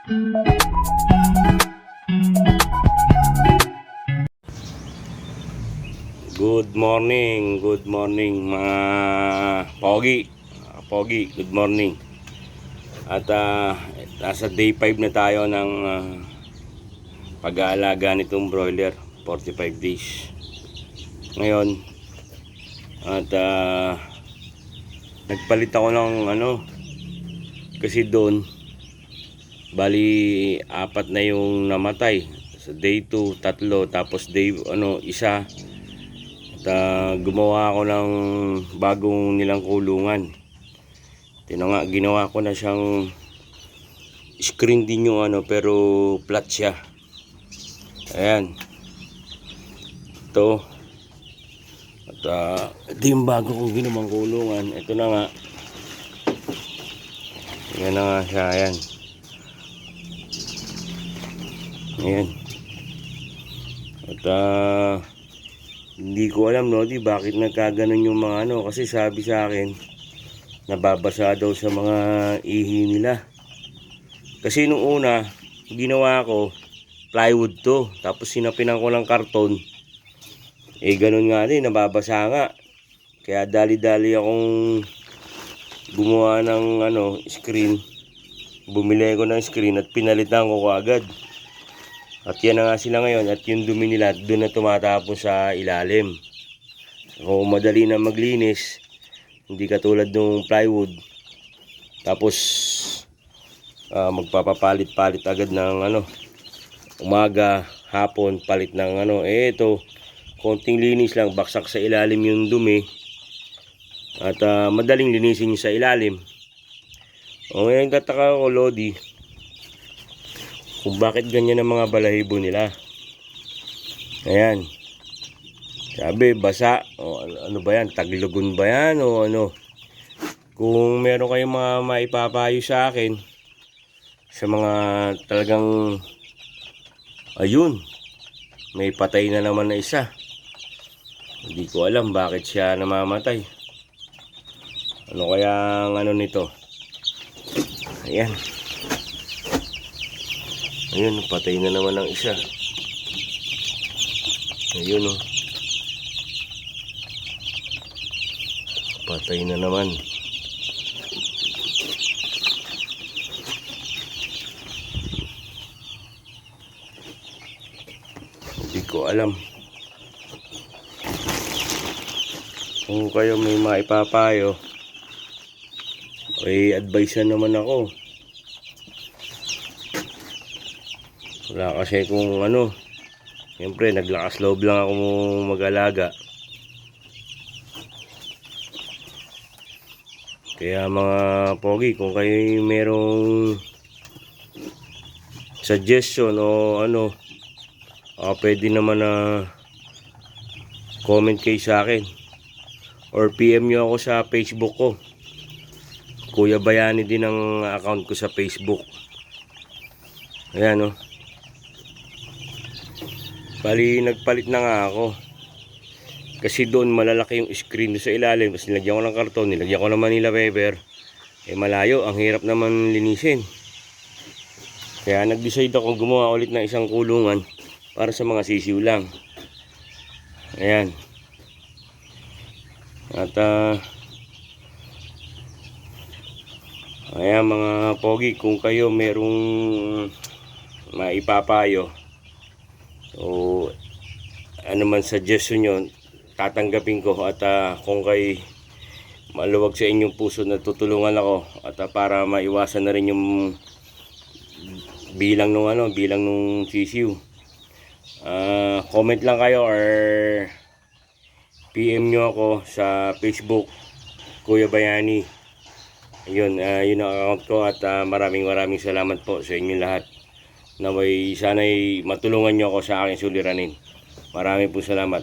Good morning mga Pogi. Pogi, good morning. At nasa day 5 na tayo ng pag-aalaga nitong broiler, 45 days. Ngayon, at nagpalit ako ng kasi doon bali 4 na yung namatay. Sa day 2, 3, tapos day isa. At gumawa ako ng bagong nilang kulungan. Ginawa ko na siyang screen din yung pero flat siya. Ayan. Ito. At ito yung bago kong ginawang kulungan. Ito na nga. Ayan na nga siya. Ayan. Ayan. At hindi ko alam bakit nagkaganon yung mga kasi sabi sa akin nababasa daw sa mga ihi nila. Kasi nung una ginawa ko plywood to, tapos sinapinan ko ng karton, ganun nga din, nababasa nga. Kaya dali-dali akong gumawa ng screen. Bumili ko ng screen at pinalitan ko agad. At yan na nga sila ngayon, at yung dumi nila doon na tumatapos sa ilalim. Kung madali na maglinis, hindi katulad ng plywood. Tapos magpapapalit-palit agad ng umaga, hapon, palit ng ito, konting linis lang, baksak sa ilalim yung dumi. At madaling linisin sa ilalim. O ngayon kataka ko, Lodi, kung bakit ganyan ang mga balahibo nila. Ayan. Sabi, basa. O, ano ba yan? Taglugon ba yan? O ano? Kung meron kayong mga maipapayo sa akin, sa mga talagang, ayun, may patay na naman na isa. Hindi ko alam bakit siya namamatay. Ano kaya ang nito? Ayan. Ayun, patay na naman ang isa. Ayun patay na naman. Hindi ko alam. Kung kayo may maipapayo, advice na naman ako. Wala kasi kung siyempre naglakas loob lang ako mag-alaga. Kaya mga Pogi, kung kayo merong suggestion o pwede naman na comment kayo sa akin or PM nyo ako sa Facebook ko. Kuya Bayani din ang account ko sa Facebook. Ayan bali nagpalit na nga ako. Kasi doon malalaki yung screen sa ilalim. Tapos nilagyan ko ng karton, nilagyan ko ng Manila paper. Malayo, ang hirap naman linisin. Kaya nag-decide ako gumawa ulit ng isang kulungan para sa mga sisiw lang. Ayan. At ayan mga Pogi, kung kayo merong maipapayo o man suggestion nyo, tatanggapin ko. At kung kay maluwag sa inyong puso na tutulungan ako, at para maiwasan na rin yung bilang nung sisiw, comment lang kayo or PM nyo ako sa Facebook, Kuya Bayani. Ayun, yun ang account ko. At maraming salamat po sa inyong lahat. Naway sana'y matulungan nyo ako sa aking suliranin. Maraming po salamat.